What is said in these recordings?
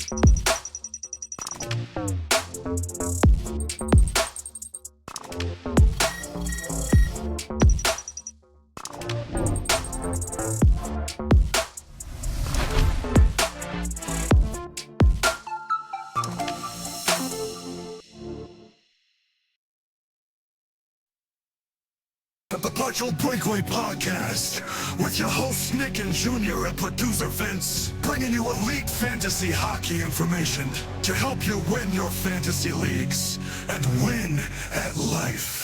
The Partial Breakaway Podcast with your hosts Nick and Junior and producer Vince, bringing you elite fantasy hockey information to help you win your fantasy leagues and win at life.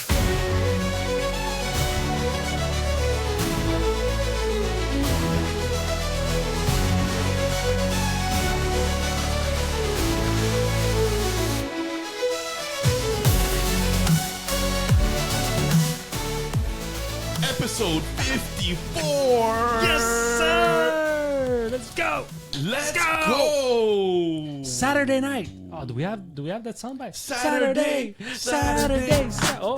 Episode 54. Yes, sir. Let's go. Let's go. Saturday night. Oh, do we have that soundbite? Saturday. Go.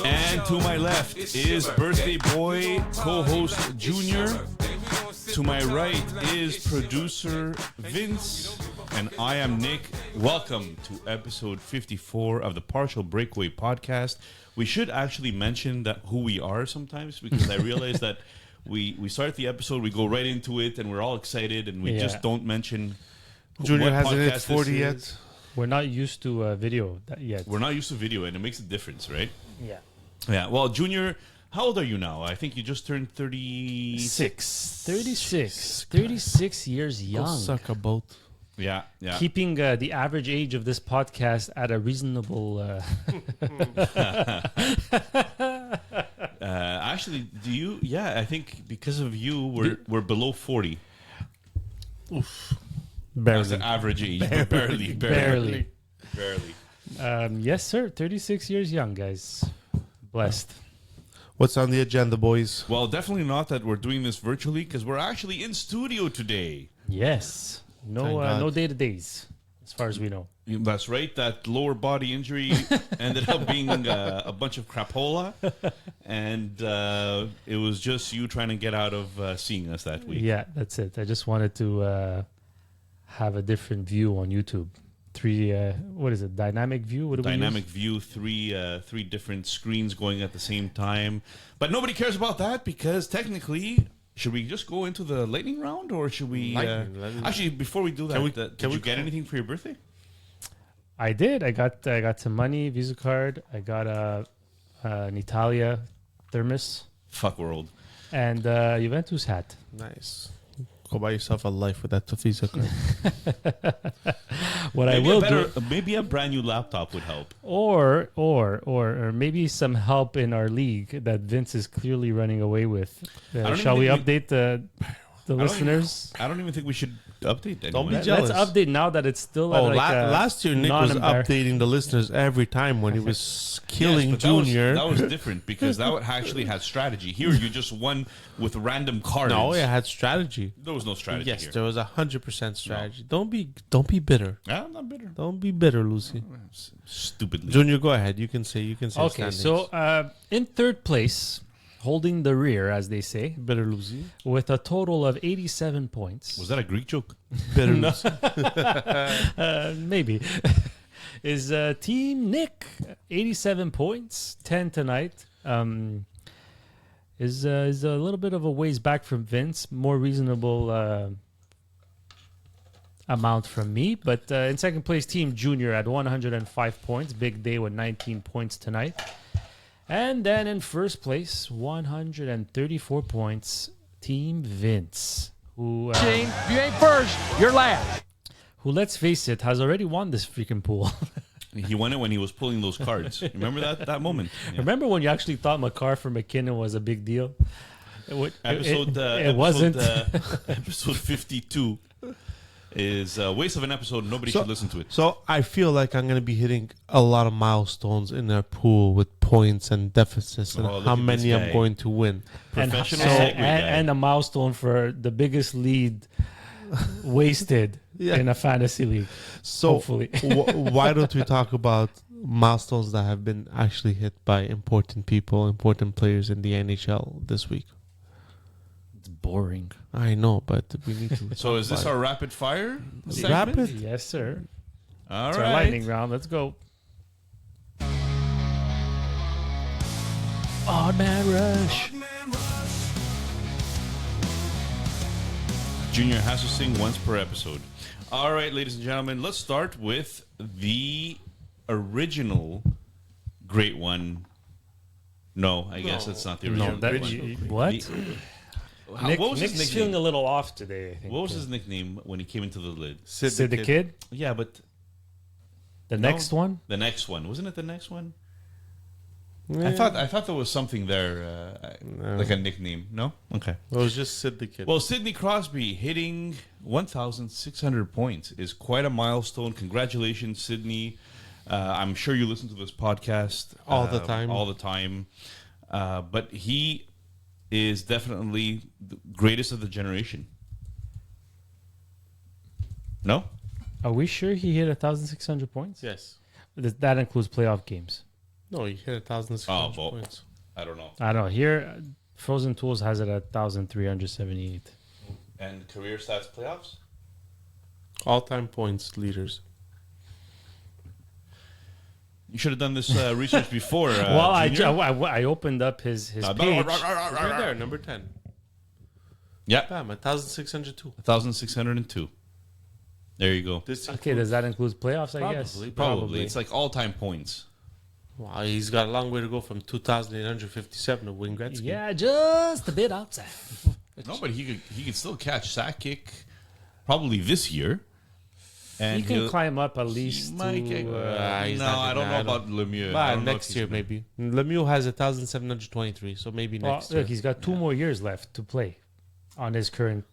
And to my left is birthday boy co-host Junior. To my right is producer Vince. And I am Nick. Welcome to episode 54 of the Partial Breakaway Podcast. We should actually mention that who we are sometimes, because I realize that we start the episode, we go right into it, and we're all excited, and we just don't mention Junior what hasn't hit podcast 40 this yet. is. We're not used to video yet. We're not used to video, and it makes a difference, right? Yeah. Yeah. Well, Junior, how old are you now? I think you just turned 36. 36 years Go young. suck a boat. Yeah. Keeping the average age of this podcast at a reasonable... Actually, do you? Yeah, I think because of you, we're below 40. Oof. That's the Barely. average age. But barely. yes, sir. 36 years young, guys. Blessed. What's on the agenda, boys? Well, definitely not that we're doing this virtually, because we're actually in studio today. Yes. Thank God. No day-to-days, as far as we know. That's right. That lower body injury ended up being a bunch of crapola, and it was just you trying to get out of seeing us that week. Yeah, that's it. I just wanted to have a different view on YouTube. What is it? Dynamic view? What do Dynamic we use? view, three different screens going at the same time. But nobody cares about that, because technically, should we just go into the lightning round, or should we? Actually, before we do that, did you get anything for your birthday? I did. I got some money, Visa card. I got an Italia thermos Fuck world. and Juventus hat. Nice. Go buy yourself a life with that Visa card. What I will do, maybe a brand new laptop would help. or maybe some help in our league that Vince is clearly running away with. Shall we update the listeners? I don't even think we should update that. Don't be Let's jealous. update now that it's still at Last year Nick was updating the listeners every time when he was killing Junior. That was different, because that actually had strategy. Here, you just won with random cards. No, it had strategy. There was no strategy. Yes, here. there was 100% strategy. Don't be bitter. Yeah, I'm not bitter. Don't be bitter, Lucy. Stupidly. Junior, go ahead. You can say. Okay, standings. so in third place, holding the rear, as they say, bitter Lucy. with a total of 87 points. Was that a Greek joke? Bitter Lucy. Maybe. Is Team Nick, 87 points, 10 tonight. Is a little bit of a ways back from Vince, more reasonable amount from me. But in second place, Team Junior at 105 points. Big day with 19 points tonight. And then in first place, 134 points, Team Vince, who... Team, if you ain't first, you're last. Who, let's face it, has already won this freaking pool. He won it when he was pulling those cards. Remember that moment? Yeah. Remember when you actually thought McCarr for McKinnon was a big deal? It wasn't. Episode 52 is a waste of an episode. Nobody should listen to it. So I feel like I'm going to be hitting a lot of milestones in our pool with points and deficits and look how at many this I'm guy. going to win. Professional and, segue guy. and a milestone for the biggest lead wasted in a fantasy league. So Hopefully. why don't we talk about milestones that have been actually hit by important people, important players in the NHL this week? It's boring. I know, but we need to. So is this talk our rapid fire segment? Rapid? Yes, sir. All It's right. our lightning round. Let's go. Odd Man Rush. Junior has to sing once per episode. All right, ladies and gentlemen, let's start with the original great one. No, I guess it's not the original. No, that, great one. what? What was his Nick's feeling nickname? a little off today, I think. What was his nickname when he came into the lid? Sid the Kid? Yeah, but The No. next one? the next one, wasn't it? The next one? Yeah. I thought there was something there, like a nickname. No, okay. It was just Sid the Kid. Well, Sidney Crosby hitting 1,600 points is quite a milestone. Congratulations, Sidney. I'm sure you listen to this podcast All the time. All the time. But he is definitely the greatest of the generation. No? Are we sure he hit 1,600 points? yes. That includes playoff games. No, you hit 1,600 well, points. I don't know. I don't know. Here, Frozen Tools has it at 1,378. And career stats playoffs? All-time points leaders. You should have done this research before. Well, Junior. I opened up his page. Right there, number 10. Yeah, Bam, 1,602. 1,602. There you go. This Okay, does that include playoffs, I guess? Probably. It's like all-time points. Wow, he's got a long way to go from 2,857 to Wayne Gretzky. Yeah, just a bit outside. No, but he could still catch sack kick probably this year. And He can he'll- climb up at he least might to... get- he's no, not I don't gonna- know I about Lemieux. I But don't know if next he's year, gonna- maybe. Lemieux has 1,723, so maybe well, next year. look, he's got 2 more years left to play on his in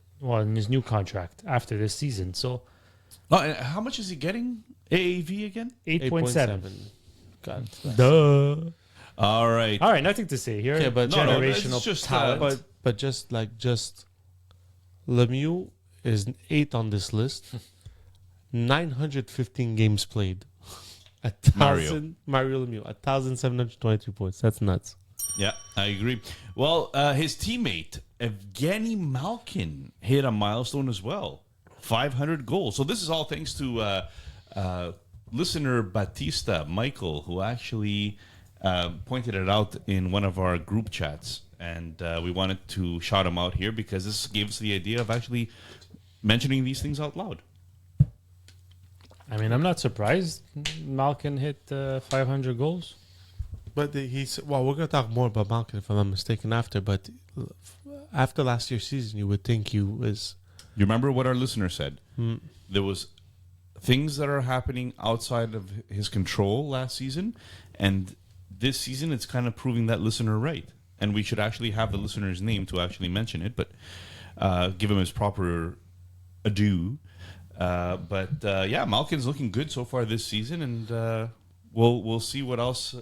his new contract after this season. So Oh, and how much is he getting? AAV again? 8.7. God. Duh. All right. All right, nothing to say here. Okay, but No, generational it's just, talent. But just Lemieux is 8 on this list. 915 games played. Mario Lemieux, 1,722 points. That's nuts. Yeah, I agree. Well, his teammate, Evgeny Malkin, hit a milestone as well. 500 goals. So this is all thanks to listener Batista, Michael, who actually pointed it out in one of our group chats. And we wanted to shout him out here because this gave us the idea of actually mentioning these things out loud. I mean, I'm not surprised Malkin hit 500 goals. But we're going to talk more about Malkin if I'm not mistaken after. But after last year's season, you would think he was. You remember what our listener said? There was things that are happening outside of his control last season, and this season it's kind of proving that listener right. And we should actually have the listener's name to actually mention it, but give him his proper adieu. Yeah, Malkin's looking good so far this season, and we'll see what else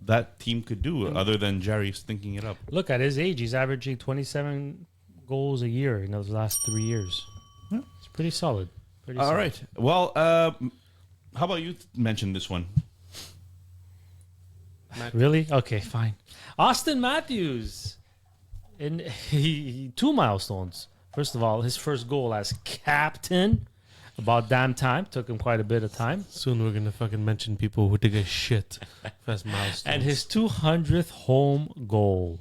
that team could do other than Jerry stinking it up. Look, at his age, he's averaging 27 goals a year in those last 3 years. Yeah. It's pretty solid. Pretty All solid. right. Well, how about you mention this one? Really? Okay, fine. Austin Matthews. In 2 milestones. First of all, his first goal as captain. About damn time. Took him quite a bit of time. Soon we're going to fucking mention people who did a shit. First milestone. And his 200th home goal.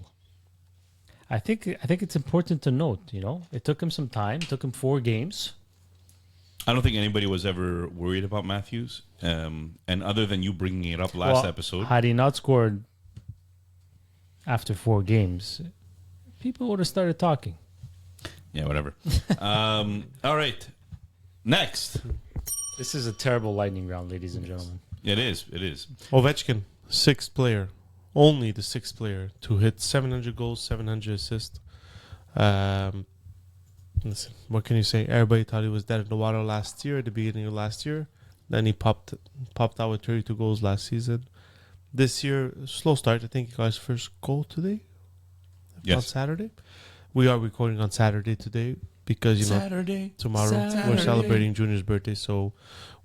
I think it's important to note, it took him some time. Took him 4 games. I don't think anybody was ever worried about Matthews. And other than you bringing it up last episode. Had he not scored after 4 games, people would have started talking. Yeah, whatever. All right. Next. This is a terrible lightning round, ladies and gentlemen. It is. Ovechkin, 6th player. Only the 6th player to hit 700 goals, 700 assists. Listen, what can you say? Everybody thought he was dead in the water last year, at the beginning of last year. Then he popped out with 32 goals last season. This year, slow start. I think he got his first goal today. Yes. On Saturday. We are recording on Saturday today because, Saturday. tomorrow we're celebrating Junior's birthday, so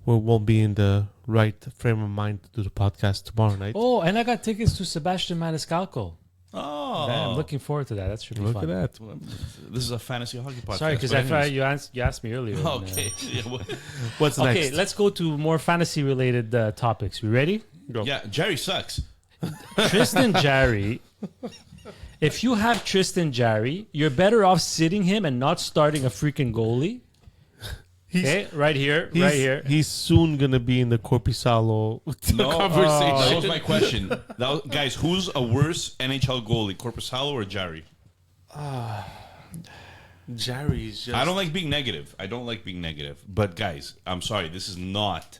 we won't be in the right frame of mind to do the podcast tomorrow night. Oh, and I got tickets to Sebastian Maniscalco. Oh, I'm looking forward to that. That should be Look fun. at that. This is a fantasy hockey podcast. Sorry, because but anyways. you asked me earlier. and, Okay. Yeah, What's okay, next? let's go to more fantasy-related topics. We ready? yeah, Jerry sucks. Tristan Jarry. If you have Tristan Jarry, you're better off sitting him and not starting a freaking goalie. Okay, right here, right here. He's soon gonna be in the Corpusalo No, conversation. that was my question. Guys, who's a worse NHL goalie, Corpusalo or Jarry? Jerry's just. I don't like being negative. But guys, I'm sorry. This is not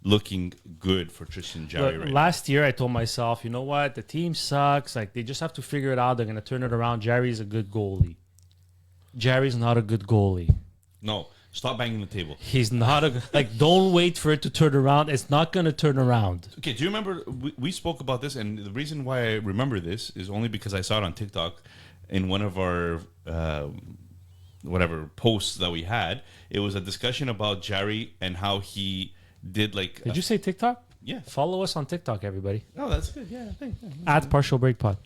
looking good for Tristan Jarry Look, right now. last year, I told myself, you know what? The team sucks. Like, they just have to figure it out. They're going to turn it around. Jarry's a good goalie. Jarry's not a good goalie. No, stop banging the table. He's not a... Like, don't wait for it to turn around. It's not going to turn around. Okay, do you remember we spoke about this, and the reason why I remember this is only because I saw it on TikTok in one of our whatever posts that we had. It was a discussion about Jarry and how he did like. Did you say TikTok? Yeah. Follow us on TikTok, everybody. Oh, that's good. Yeah, thanks. At Partial Break Pod.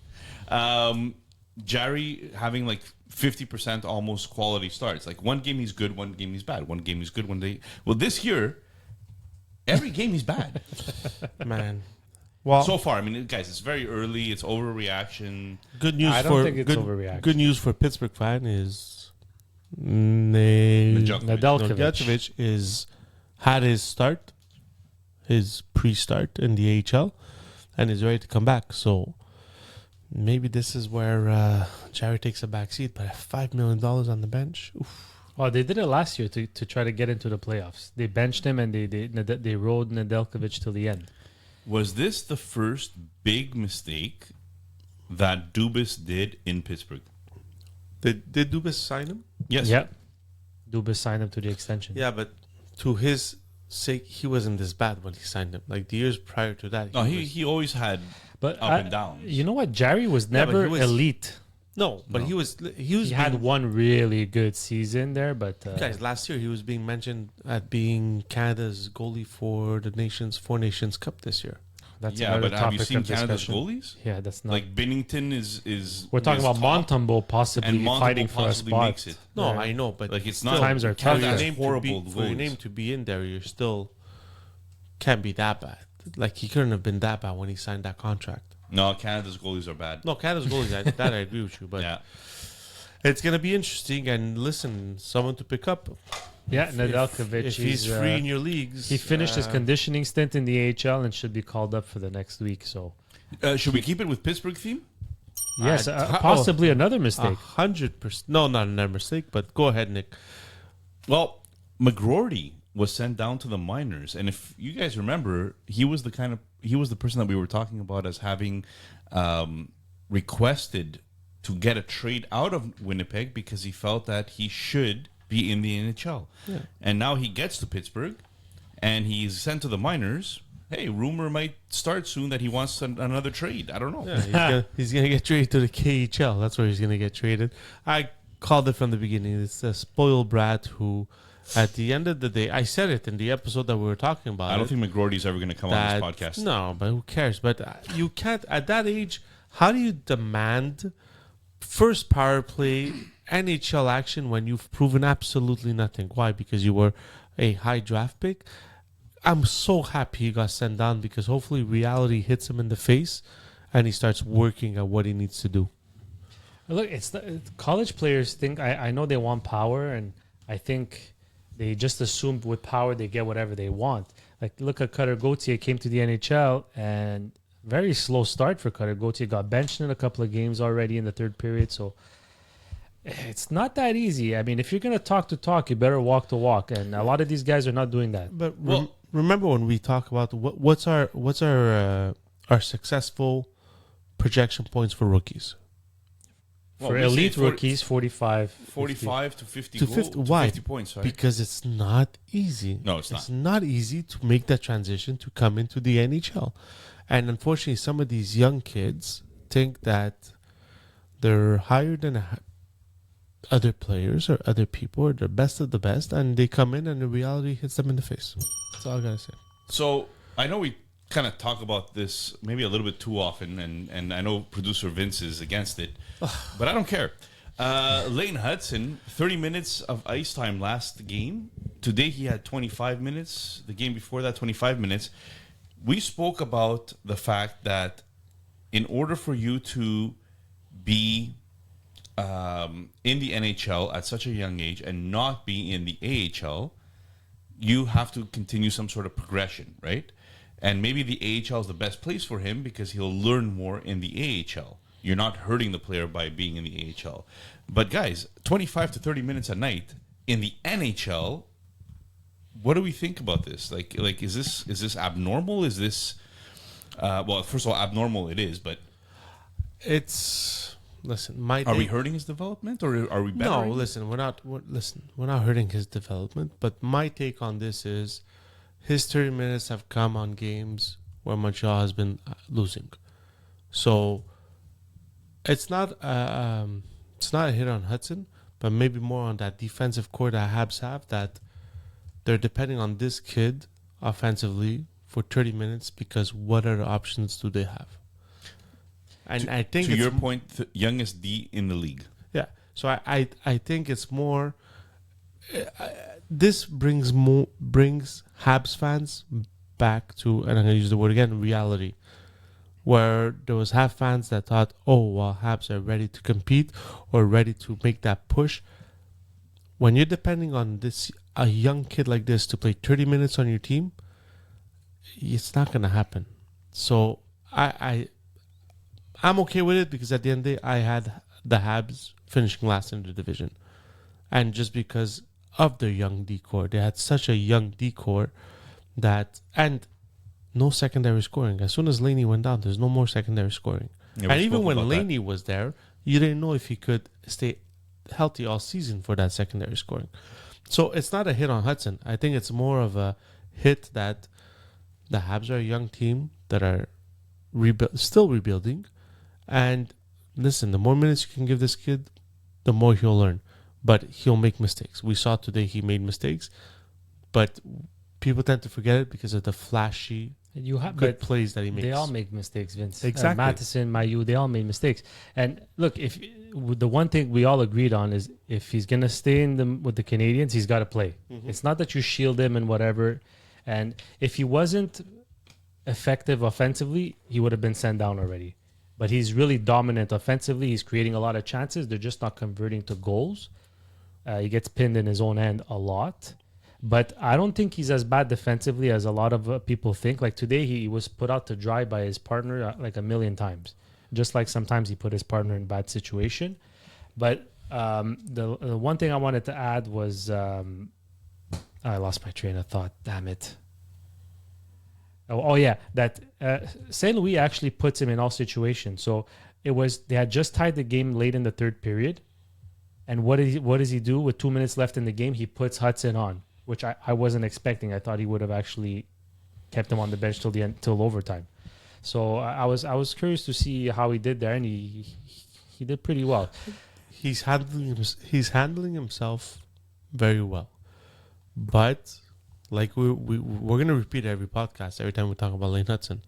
Jarry having like 50% almost quality starts. Like one game he's good, one game he's bad. One game he's good, one day. Well, this year, every game he's bad. Man. Well, So far, I mean, guys, it's very early. It's overreaction. good news I don't for think it's good, overreaction. good news for Pittsburgh fan is Nedeljkovic. Nedeljkovic is had his start, his pre-start in the AHL, and is ready to come back. So maybe this is where Jarry takes a back seat. But at $5 million on the bench, oof. Oh, they did it last year to try to get into the playoffs. They benched him and they rode Nedeljkovic till the end. Was this the first big mistake that Dubas did in Pittsburgh? Did Dubas sign him? Yes. Yep. Dubas signed him to the extension. Yeah, but to his sake, he wasn't this bad when he signed him. Like the years prior to that, No, was- he always had But up and downs. You know what? Jarry was Yeah, but never he was- elite. no, but No. he was He had one really good season there, but guys. Last year, he was being mentioned at being Canada's goalie for the Four Nations Cup this year. that's yeah, another but have you topic seen of Canada's discussion. goalies? Yeah, that's not. Like Binnington is We're talking is about top, Montembeau possibly and Montembeau fighting for a possibly spot. makes it. No, Yeah. I know, but Like it's still, not Times are Canada tough. has for your horrible name goalies. to be in there, you're still can't be that bad. Like he couldn't have been that bad when he signed that contract. No, Canada's goalies are bad. No, Canada's goalies. That I agree with you, but Yeah. it's gonna be interesting. And listen, someone to pick up. Yeah, Nedeljkovic. If he's free in your leagues, he finished his conditioning stint in the AHL and should be called up for the next week. So Should we keep it with Pittsburgh theme? yes, oh. possibly another mistake. 100%. No, not another mistake. But go ahead, Nick. Well, McGroarty was sent down to the minors, and if you guys remember, he was the person that we were talking about as having requested to get a trade out of Winnipeg because he felt that he should be in the NHL. Yeah. And now he gets to Pittsburgh, and he's sent to the minors. Hey, rumor might start soon that he wants another trade. I don't know. Yeah, he's gonna get traded to the KHL. That's where he's gonna get traded. I called it from the beginning. It's a spoiled brat who, at the end of the day, I said it in the episode that we were talking about. I don't think McGroarty's ever going to come on this podcast. No, but who cares? But you can't at that age. How do you demand first power play NHL action when you've proven absolutely nothing? Why? Because you were a high draft pick. I'm so happy he got sent down because hopefully reality hits him in the face and he starts working at what he needs to do. Look, college players think. I know they want power, and I think they just assume with power they get whatever they want. Like look at Cutter Gauthier came to the NHL and very slow start for Cutter Gauthier. Got benched in a couple of games already in the third period, so it's not that easy. I mean, if you're gonna talk the talk, you better walk the walk, and a lot of these guys are not doing that. But remember when we talk about what's our successful projection points for rookies? Well, For we say elite 40 rookies, 45. 45 to 50 To goals. 50 why? 50 points, sorry. Because it's not easy. No, it's not. It's not easy to make that transition to come into the NHL. And unfortunately, some of these young kids think that they're higher than other players or other people or the best of the best, and they come in and the reality hits them in the face. That's all I gotta say. So I know we kind of talk about this maybe a little bit too often, and I know producer Vince is against it, but I don't care. Lane Hudson, 30 minutes of ice time last game. Today he had 25 minutes. The game before that, 25 minutes. We spoke about the fact that in order for you to be in the NHL at such a young age and not be in the AHL, you have to continue some sort of progression, right? And maybe the AHL is the best place for him because he'll learn more in the AHL. You're not hurting the player by being in the AHL. But guys, 25 to 30 minutes a night in the NHL, what do we think about this? Like is this abnormal? Is this well, first of all, abnormal it is, but It's listen. are we hurting his development or are we better? No, listen. We're not hurting his development. But my take on this is, his 30 minutes have come on games where Montreal has been losing. So it's not a hit on Hudson, but maybe more on that defensive core that Habs have, that they're depending on this kid offensively for 30 minutes because what other options do they have? And I think to it's your point, the youngest D in the league. yeah. So I think it's more. This brings Habs fans back to, and I'm going to use the word again, reality, where there was Habs fans that thought, oh, well, Habs are ready to compete or ready to make that push. When you're depending on a young kid like this to play 30 minutes on your team, it's not going to happen. So I'm okay with it because at the end of the day, I had the Habs finishing last in the division. And just because of their young decor, they had such a young decor that, and no secondary scoring. As soon as Laney went down, there's no more secondary scoring. Yeah, and even when Laney was there, you didn't know if he could stay healthy all season for that secondary scoring. So it's not a hit on Hudson. I think it's more of a hit that the Habs are a young team that are still rebuilding. And listen, the more minutes you can give this kid, the more he'll learn. But he'll make mistakes. We saw today he made mistakes, but people tend to forget it because of the flashy, good plays that he makes. They all make mistakes, Vince. Exactly. Matheson, Mayu, they all made mistakes. And look, if the one thing we all agreed on is if he's gonna stay with the Canadians, he's got to play. Mm-hmm. It's not that you shield him and whatever. And if he wasn't effective offensively, he would have been sent down already. But he's really dominant offensively. He's creating a lot of chances. They're just not converting to goals. He gets pinned in his own end a lot. But I don't think he's as bad defensively as a lot of people think. Like today, he was put out to dry by his partner like a million times. Just like sometimes he put his partner in bad situation. But the one thing I wanted to add was... I lost my train of thought. Damn it. Oh yeah, that St. Louis actually puts him in all situations. So they had just tied the game late in the third period. And what does he do with 2 minutes left in the game? He puts Hudson on, which I wasn't expecting. I thought he would have actually kept him on the bench till overtime. So I was curious to see how he did there, and he did pretty well. He's handling himself very well, but like we're gonna repeat every podcast every time we talk about Lane Hudson.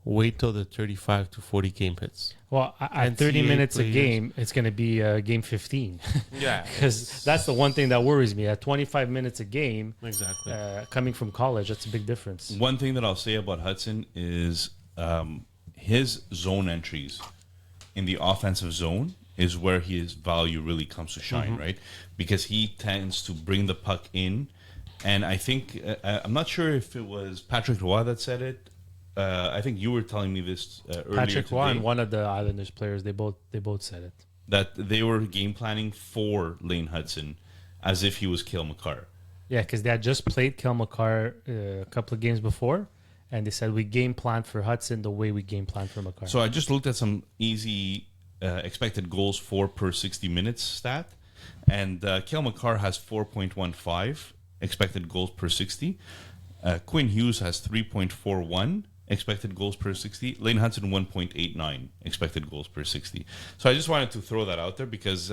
Wait till the 35 to 40 game hits. Well, at 30 minutes a game, it's going to be game 15. Yeah. Because that's the one thing that worries me. At 25 minutes a game, exactly. Coming from college, that's a big difference. One thing that I'll say about Hudson is his zone entries in the offensive zone is where his value really comes to shine, right? Because he tends to bring the puck in. And I think, I'm not sure if it was Patrick Roy that said it. I think you were telling me this earlier Patrick today. Roy and one of the Islanders players, they both said it. That they were game planning for Lane Hudson as if he was Cale Makar. Yeah, because they had just played Cale Makar a couple of games before, and they said we game plan for Hudson the way we game plan for Makar. So I just looked at some easy expected goals for per 60 minutes stat, and Cale Makar has 4.15 expected goals per 60. Quinn Hughes has 3.41 expected goals per 60. Lane Hudson 1.89 expected goals per 60. So I just wanted to throw that out there because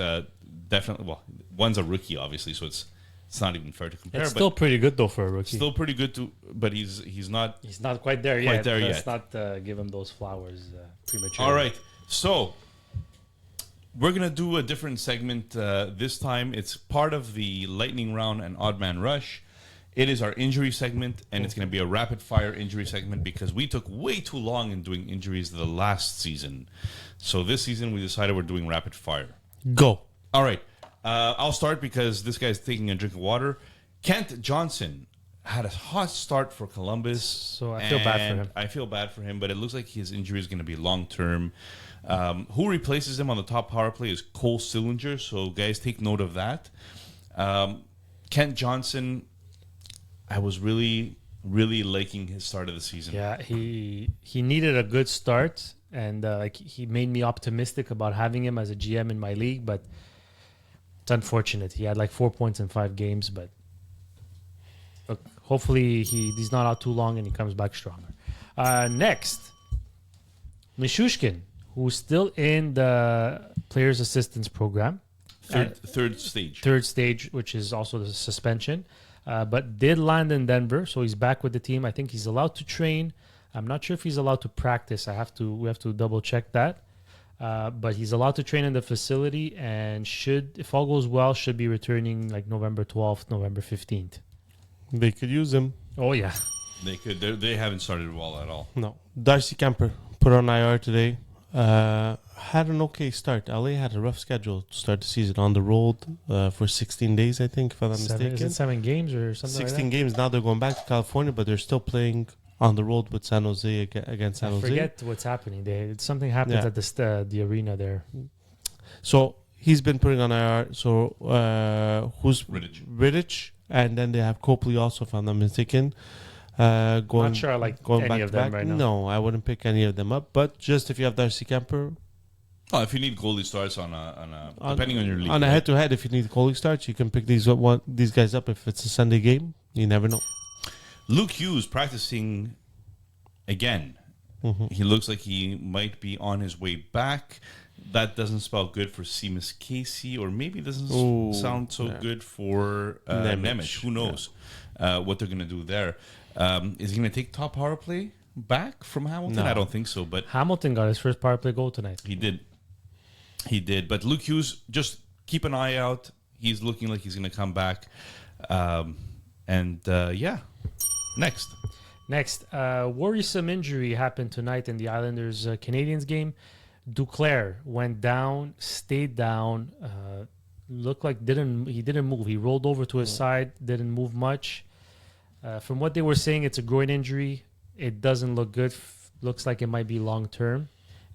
definitely, well, one's a rookie obviously, so it's It's not even fair to compare. It's but still pretty good though for a rookie. still pretty good to, but he's not. He's not quite there Quite yet. there Let's yet. not give him those flowers prematurely. All right, so we're gonna do a different segment this time. It's part of the lightning round and odd man rush. It is our injury segment, and it's going to be a rapid fire injury segment because we took way too long in doing injuries the last season. So this season we decided we're doing rapid fire. Go. All right. I'll start because this guy's taking a drink of water. Kent Johnson had a hot start for Columbus. So I feel bad for and him. I feel bad for him, but it looks like his injury is going to be long-term. Who replaces him on the top power play is Cole Sillinger, so guys, take note of that. Kent Johnson, I was really, really liking his start of the season. Yeah, he needed a good start, and he made me optimistic about having him as a GM in my league, but it's unfortunate. He had 4 points in 5 games, but look, hopefully he's not out too long and he comes back stronger. Next, Mishushkin, who's still in the Players Assistance Program. Third stage. Third stage, which is also the suspension. But did land in Denver, so he's back with the team. I think he's allowed to train. I'm not sure if he's allowed to practice. We have to double check that. But he's allowed to train in the facility, and if all goes well, should be returning November 12th, November 15th. They could use him. Oh yeah, They could. They haven't started well at all. No. Darcy Kemper put on IR today. Had an okay start. LA had a rough schedule to start the season on the road for 16 days, I think, if I'm not mistaken. Is it 7 games or something? 16 like games. Now they're going back to California, but they're still playing on the road with San Jose against San that? I Jose. forget what's happening. Something happens Yeah. at the arena there. So he's been putting on IR. So who's Riddich. and then they have Copley also, if I'm not mistaken. Going, Not sure I like going any back of to them back. right now. No, I wouldn't pick any of them up. But just if you have Darcy Kemper, Oh, if you need goalie starts on depending on your league. on a right? head-to-head, if you need goalie starts, you can pick these guys up if it's a Sunday game. You never know. Luke Hughes practicing again. He looks like he might be on his way back. That doesn't spell good for Seamus Casey, or maybe doesn't sound so good for Nemec. Who knows what they're going to do there? Is he going to take top power play back from Hamilton? No. I don't think so, but Hamilton got his first power play goal tonight. he did. He did. But Luke Hughes, just keep an eye out. He's looking like he's going to come back. Next. Next, worrisome injury happened tonight in the Islanders Canadiens game. Duclair went down, stayed down. Looked like he didn't move. He rolled over to his side, didn't move much. From what they were saying, it's a groin injury. It doesn't look good. Looks like it might be long term.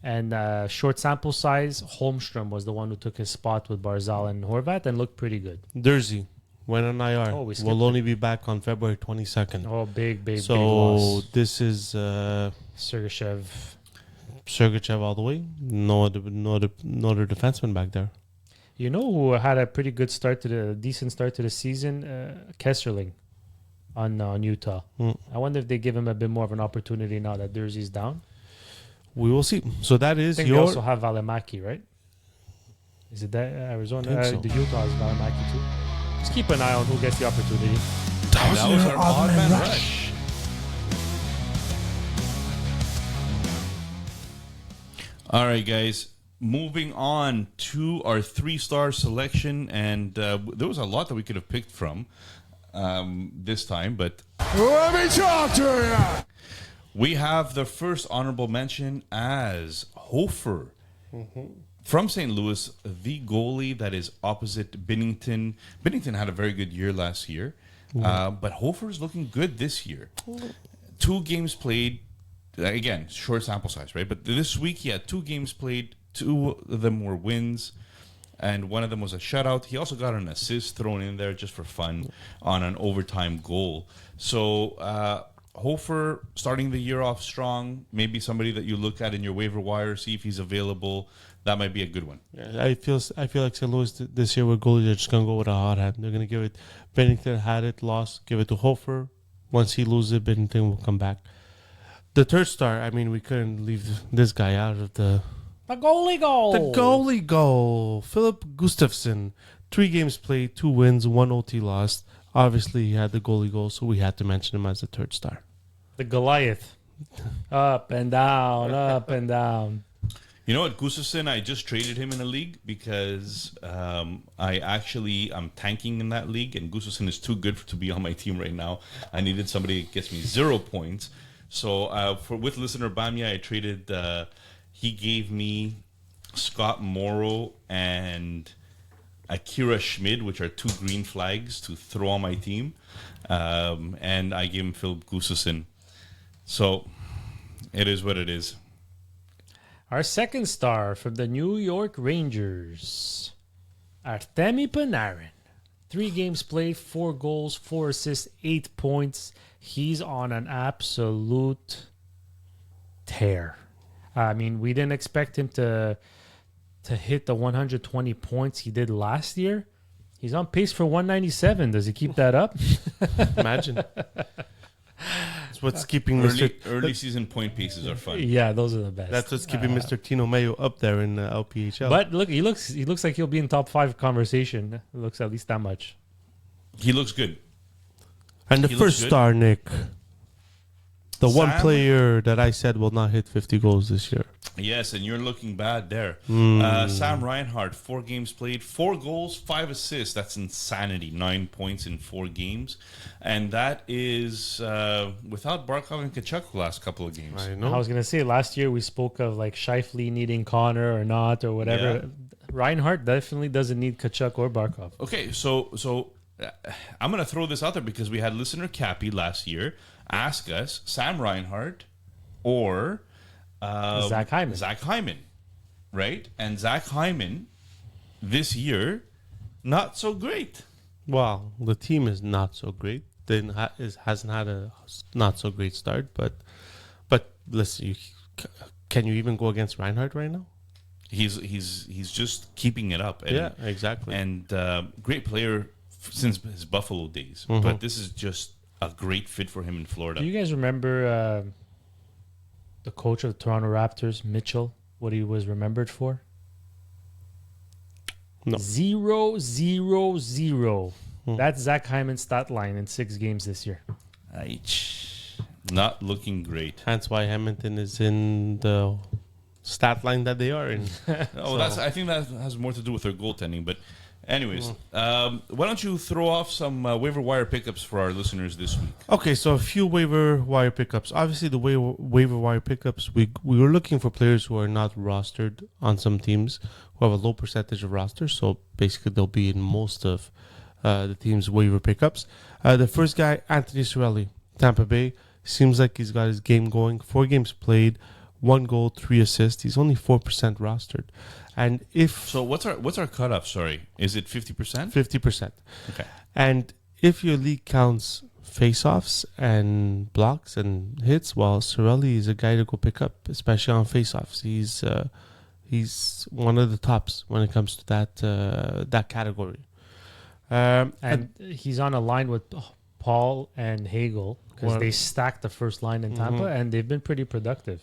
And short sample size, Holmstrom was the one who took his spot with Barzal and Horvat and looked pretty good. Jersey went on IR. Oh, we skipped Will only be back on February 22nd. Oh, big So loss. this is Sergachev. Sergachev all the way. No other defenseman back there. You know who had a pretty good decent start to the season? Kesserling on Utah. I wonder if they give him a bit more of an opportunity now that Jersey's down. We will see. So that I is think they also have Valimaki, right? Is it that Arizona? I think so. The Utah has Valimaki too. Just keep an eye on who gets the opportunity. That was our odd man rush. All right, guys. Moving on to our 3-star selection, and there was a lot that we could have picked from this time, but Let me talk to you. we have the first honorable mention as Hofer from St. Louis, the goalie that is opposite Binnington. Binnington had a very good year last year, but Hofer is looking good this year. 2 games played, again, short sample size, right? But this week he had 2 games played. 2 of them were wins, and one of them was a shutout. He also got an assist thrown in there just for fun on an overtime goal. So Hofer starting the year off strong. Maybe somebody that you look at in your waiver wire, see if he's available. That might be a good one. Yeah, I feel like St. Louis this year with goalies are just gonna go with a hot hand. They're gonna give it. Bennington had it, lost. Give it to Hofer. Once he loses it, Bennington will come back. The 3rd star. I mean, we couldn't leave this guy out of the goalie goal. goal. Philip Gustafsson, 3 games played, 2 wins, 1 OT lost. Obviously, he had the goalie goal, so we had to mention him as the third star. The Goliath. Up and down, up and down. You know what, Gustafsson, I just traded him in a league because I'm tanking in that league, and Gustafsson is too good to be on my team right now. I needed somebody that gets me 0 points. So with listener Bamia, I traded. He gave me Scott Morrow and Akira Schmid, which are 2 green flags to throw on my team, and I gave him Philip Gustafsson. So it is what it is. Our second star from the New York Rangers, Artemi Panarin. 3 games played, 4 goals, 4 assists, 8 points. He's on an absolute tear. I mean, we didn't expect him to hit the 120 points he did last year. He's on pace for 197. Does he keep that up? Imagine. That's what's keeping Early season point paces are fun. Yeah, those are the best. That's what's keeping Mr. Tino Mayo up there in LPHL. But look, he looks like he'll be in top 5 conversation. It looks at least that much. He looks good. And the He first looks good. star, Nick. The one Sam? player that I said will not hit 50 goals this year. Yes, and you're looking bad there. Sam Reinhart, 4 games played, 4 goals, 5 assists. That's insanity. 9 points in 4 games. And that is without Barkov and Kachuk the last couple of games. I I know. was gonna say last year we spoke of like Scheifele needing Connor or not or whatever. Yeah. Reinhardt definitely doesn't need Kachuk or Barkov. Okay, so I'm going to throw this out there because we had listener Cappy last year ask us Sam Reinhart or Zach Hyman. Zach Hyman, right? And Zach Hyman this year, not so great. Well, the team is not so great. Hasn't had a not so great start, but listen, can you even go against Reinhardt right now? He's just keeping it up. And, Yeah, exactly. And great player since his Buffalo days. But this is just a great fit for him in Florida. Do you guys remember the coach of the Toronto Raptors, Mitchell? What he was remembered for? No. 0-0-0. That's Zach Hyman's stat line in 6 games this year. Not looking great. Hence why Hamilton is in the stat line that they are in. I think that has more to do with their goaltending. But anyways, why don't you throw off some waiver wire pickups for our listeners this week? Okay, so a few waiver wire pickups. Obviously, the waiver wire pickups, we were looking for players who are not rostered on some teams, who have a low percentage of rosters. So basically, they'll be in most of the team's waiver pickups. The first guy, Anthony Cirelli, Tampa Bay. Seems like he's got his game going. 4 games played, 1 goal, 3 assists. He's only 4% rostered. And if So what's our cutoff? Sorry, is it 50%? 50%. Okay. And if your league counts face-offs and blocks and hits, well, Cirelli is a guy to go pick up, especially on face-offs. He's one of the tops when it comes to that category. And he's on a line with Paul and Hagel because Well- they stacked the first line in Tampa, and they've been pretty productive.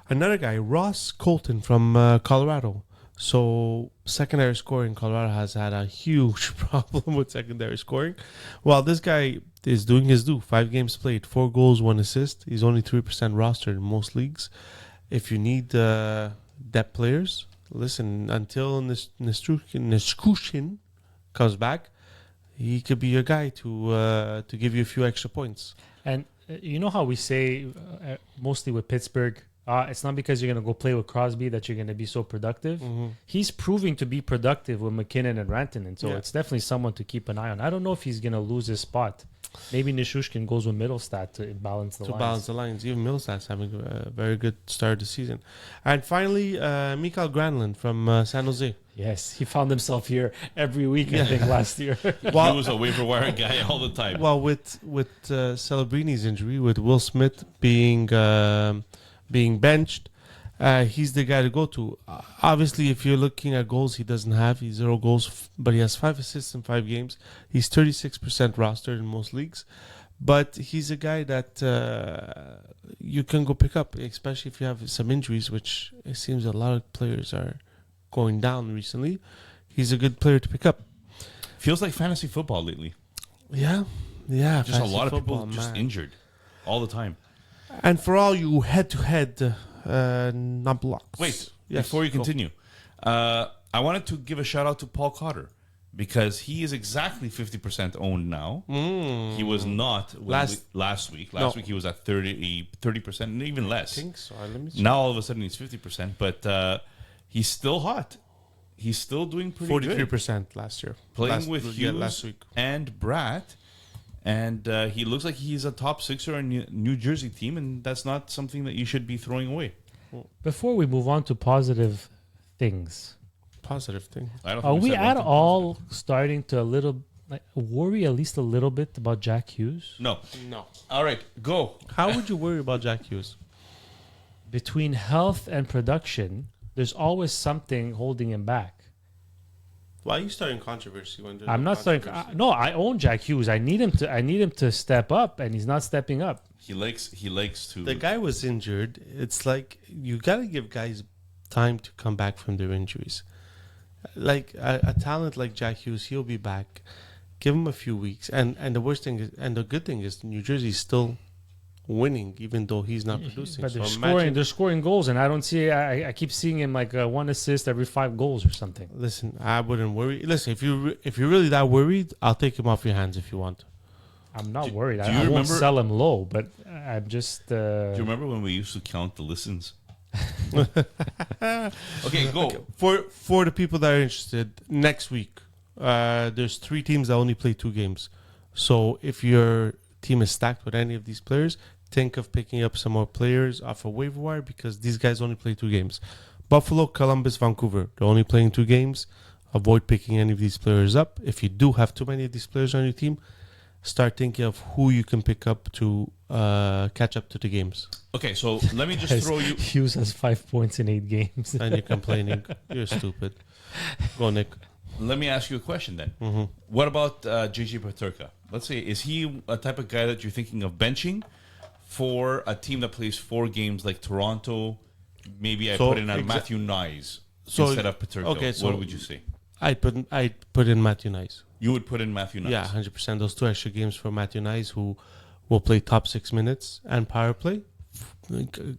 Another guy, Ross Colton from Colorado. So secondary scoring, Colorado has had a huge problem with secondary scoring. Well, this guy is doing his due. 5 games played, 4 goals, 1 assist. He's only 3% rostered in most leagues. If you need depth players, listen, until Niskushin comes back, he could be your guy to give you a few extra points. And you know how we say, mostly with Pittsburgh, it's not because you're going to go play with Crosby that you're going to be so productive. He's proving to be productive with McKinnon and Rantanen, so Yeah. it's definitely someone to keep an eye on. I don't know if he's going to lose his spot. Maybe Nishushkin goes with Middlestat to balance the To lines. balance the lines. Even Millsat's having a very good start of the season. And finally, Mikael Granlund from San Jose. Yes, he found himself here every week, I think, last year. He was a waiver wire guy all the time. Well, with Celebrini's injury, with Will Smith being benched, he's the guy to go to. Obviously, if you're looking at goals, he doesn't have. He's 0 goals, but he has 5 assists in 5 games. He's 36% rostered in most leagues. But he's a guy that you can go pick up, especially if you have some injuries, which it seems a lot of players are going down recently. he's a good player to pick up. Feels like fantasy football lately. Yeah. Just a fantasy lot of football, people just man. injured all the time. And for all you head-to-head not blocks. Wait, Yes, before you go. continue, I wanted to give a shout out to Paul Cotter because he is exactly 50% owned now. He was not last week. Last week he was at 30%, and even less. I think so. Let me check. Now all of a sudden he's 50%, but he's still hot. He's still doing pretty good. 43% last year. Playing with Hughes last week. and Bratt. And he looks like he's a top sixer in New Jersey team, and that's not something that you should be throwing away. Before we move on to positive things, Positive thing. I don't are think we said at nothing all starting to worry at least a little bit about Jack Hughes? No. No. All right, go. How would you worry about Jack Hughes? Between health and production, there's always something holding him back. Why are you starting controversy when there's I'm no not starting. No, I own Jack Hughes. I need him to step up, and he's not stepping up. He likes to. The guy was injured. It's like you gotta give guys time to come back from their injuries. Like a talent like Jack Hughes, he'll be back. Give him a few weeks, and the worst thing is, and the good thing is, New Jersey's still winning, even though he's not producing. But they're So scoring. imagine- They're scoring goals, and I don't see. I keep seeing him like 1 assist every 5 goals or something. Listen, I wouldn't worry. Listen, if you're really that worried, I'll take him off your hands if you want. I'm not worried. do I you won't remember- sell him low, but I'm just. Do you remember when we used to count the listens? Okay, go. For the people that are interested, next week there's 3 teams that only play 2 games. So if your team is stacked with any of these players, think of picking up some more players off a waiver wire because these guys only play 2 games. Buffalo, Columbus, Vancouver, they're only playing 2 games. Avoid picking any of these players up. If you do have too many of these players on your team, start thinking of who you can pick up to catch up to the games. Okay, so let me just throw you. Hughes has 5 points in 8 games. And you're complaining. You're stupid. Go, Nick. Let me ask you a question then. Mm-hmm. What about JJ Peterka? Let's say, is he a type of guy that you're thinking of benching for a team that plays 4 games like Toronto? Maybe I So, put in a Matthew Nyes instead of Peterka. okay, so- what would you say? I'd put in Matthew Nyes. You would put in Matthew Nyes. Yeah, 100%. Those 2 extra games for Matthew Nyes, who will play top 6 minutes and power play,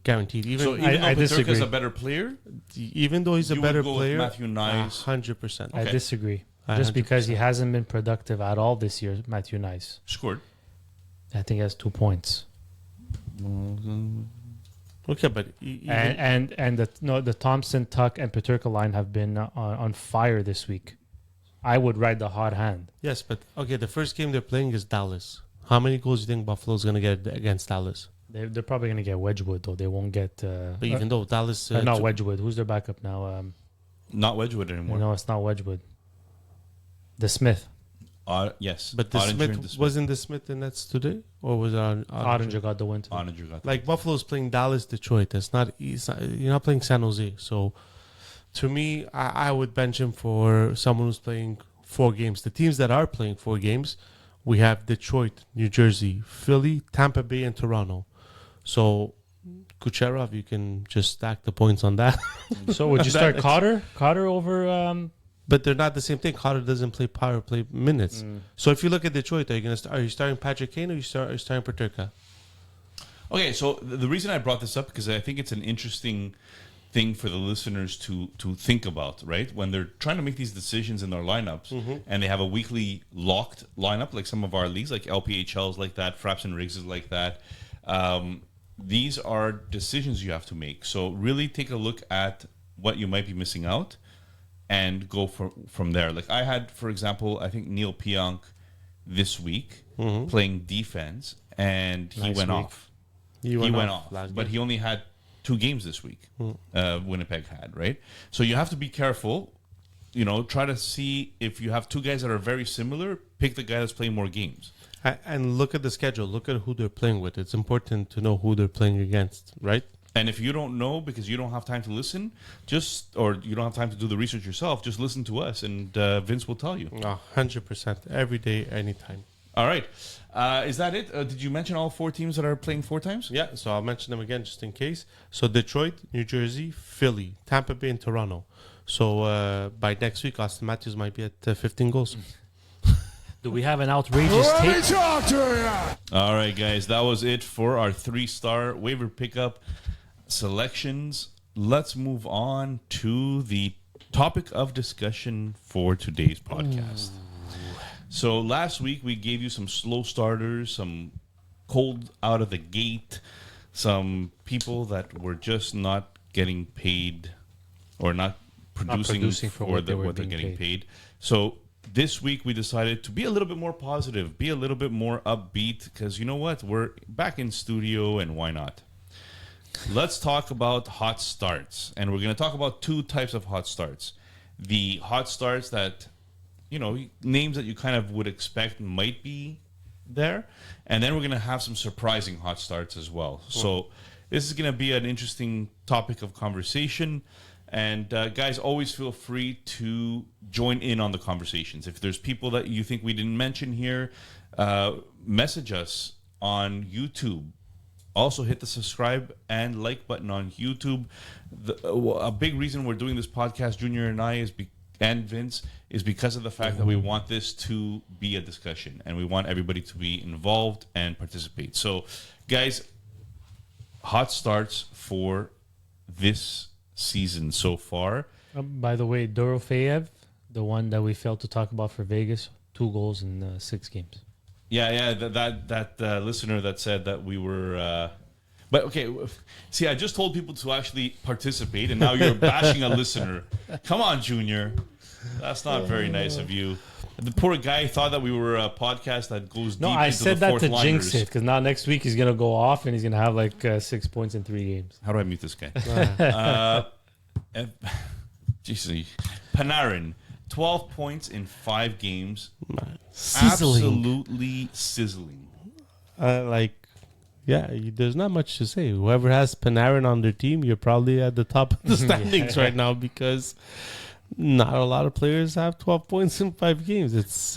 guaranteed. Even So even though I Peterka is disagree. a better player, even though he's a you would better go with player, Matthew Nyes. 100%. I Okay. disagree. 100%. Just because he hasn't been productive at all this year, Matthew Nice. Scored. I think he has 2 points. Okay, but And the Thompson, Tuck, and Peterka line have been on fire this week. I would ride the hot hand. yes, but okay, the first game they're playing is Dallas. How many goals do you think Buffalo's going to get against Dallas? They're probably going to get Wedgwood, though. They won't get... But even though Dallas... not Wedgwood. Who's their backup now? Not Wedgwood anymore. No, it's not Wedgwood. The Smith. Yes. But the Ottinger and Smith, wasn't the Smith the Nets today? Or was it on Ottinger got the win. too. Ottinger got Like Buffalo's playing Dallas, Detroit. It's not you're not playing San Jose. So to me, I would bench him for someone who's playing 4 games. The teams that are playing 4 games, we have Detroit, New Jersey, Philly, Tampa Bay, and Toronto. So Kucherov, you can just stack the points on that. So would you start Cotter? Cotter over... But they're not the same thing. Cotter doesn't play power play minutes. So if you look at Detroit, are you starting Patrick Kane or are you starting Peterka? Okay, so the reason I brought this up because I think it's an interesting thing for the listeners to think about, right? When they're trying to make these decisions in their lineups and they have a weekly locked lineup, like some of our leagues, like LPHLs like that, Fraps and Riggs is like that. These are decisions you have to make. So really take a look at what you might be missing out and go from there. Like I had, for example, I think Neil Pionk this week playing defense, and he Nice went week. off. He went off, last but game. he only had 2 games this week. Winnipeg had, right? So you have to be careful. You know, try to see if you have 2 guys that are very similar. Pick the guy that's playing more games. And look at the schedule. Look at who they're playing with. It's important to know who they're playing against, right? And if you don't know because you don't have time to listen, or you don't have time to do the research yourself, just listen to us, and Vince will tell you. 100%. Every day, anytime. All right. Is that it? Did you mention all 4 teams that are playing 4 times? Yeah, so I'll mention them again just in case. So Detroit, New Jersey, Philly, Tampa Bay, and Toronto. So by next week, Austin Matthews might be at 15 goals. Do we have an outrageous take? All right, guys, that was it for our 3-star waiver pickup selections. Let's move on to the topic of discussion for today's podcast. So last week we gave you some slow starters, some cold out of the gate, some people that were just not getting paid or not producing for what they're being getting paid. So this week we decided to be a little bit more positive, be a little bit more upbeat, because you know what? We're back in studio, and why not? Let's talk about hot starts. And we're going to talk about 2 types of hot starts. The hot starts that, you know, names that you kind of would expect might be there. And then we're going to have some surprising hot starts as well. So this is going to be an interesting topic of conversation. And guys, always feel free to join in on the conversations. If there's people that you think we didn't mention here, message us on YouTube. Also, hit the subscribe and like button on YouTube. A big reason we're doing this podcast, Junior and I, and Vince, is because of the fact that we want this to be a discussion and we want everybody to be involved and participate. So, guys, hot starts for this season so far. By the way, Dorofeyev, the one that we failed to talk about for Vegas, 2 goals in 6 games. Yeah, that listener that said that we were... but, okay, see, I just told people to actually participate, and now you're bashing a listener. Come on, Junior. That's not very nice of you. The poor guy thought that we were a podcast that goes deep No, I into said the that fourth to liners. jinx it, because now next week he's going to go off and he's going to have like 6 points in 3 games. How do I mute this guy? Jesus. Panarin, 12 points in 5 games. Sizzling. Absolutely sizzling. There's not much to say. Whoever has Panarin on their team, you're probably at the top of the standings right now, because not a lot of players have 12 points in 5 games. It's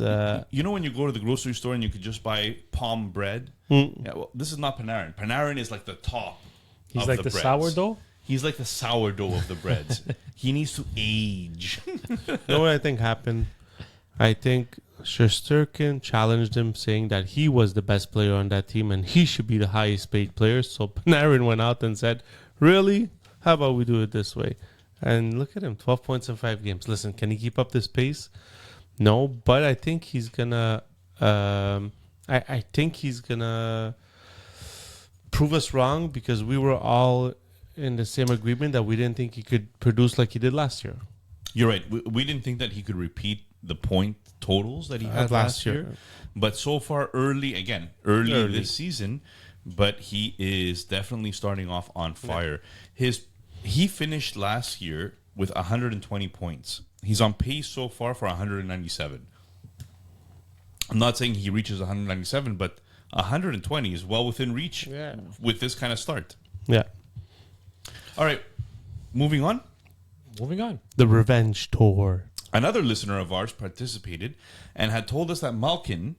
You know when you go to the grocery store and you could just buy palm bread? Yeah, well, this is not Panarin. Panarin is like the top. He's of like the breads. sourdough? He's like the sourdough of the breads. He needs to age. you know what I think happened? I think Shesterkin challenged him, saying that he was the best player on that team and he should be the highest paid player. So Panarin went out and said, "Really? How about we do it this way?" And look at him, 12 points in 5 games. Listen, can he keep up this pace? No, but I think he's gonna. I think he's gonna prove us wrong, because we were all in the same agreement that we didn't think he could produce like he did last year. You're right. We didn't think that he could repeat the point totals that he had last year. But so far, early this season, but he is definitely starting off on fire. He finished last year with 120 points. He's on pace so far for 197. I'm not saying he reaches 197, but 120 is well within reach with this kind of start. Yeah. All right, moving on. Moving on. The Revenge Tour. Another listener of ours participated and had told us that Malkin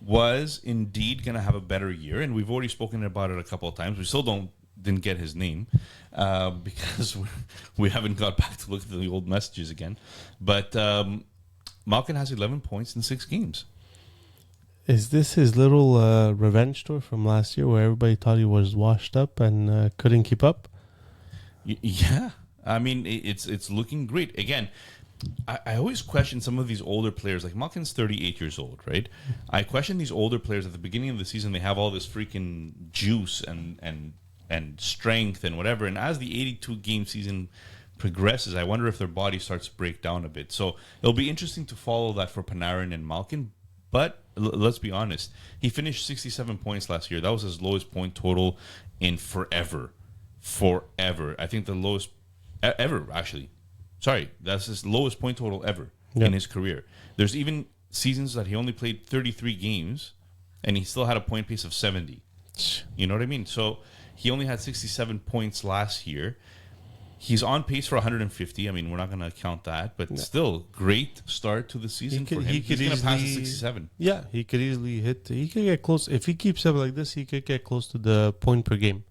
was indeed going to have a better year, and we've already spoken about it a couple of times. We still didn't get his name because we haven't got back to look at the old messages again. But Malkin has 11 points in 6 games. Is this his little revenge tour from last year where everybody thought he was washed up and couldn't keep up? Yeah. I mean, it's looking great. Again, I always question some of these older players. Like Malkin's 38 years old, right? I question these older players at the beginning of the season. They have all this freaking juice and strength and whatever. And as the 82 game season progresses, I wonder if their body starts to break down a bit. So it'll be interesting to follow that for Panarin and Malkin. But let's be honest. He finished 67 points last year. That was his lowest point total in forever. I think the lowest ever, actually. Sorry, that's his lowest point total ever in his career. There's even seasons that he only played 33 games and he still had a point pace of 70. You know what I mean? So he only had 67 points last year. He's on pace for 150. I mean, we're not going to count that, but still, great start to the season for him. He's going to pass the 67. Yeah, he could easily hit. He could get close. If he keeps up like this, he could get close to the point per game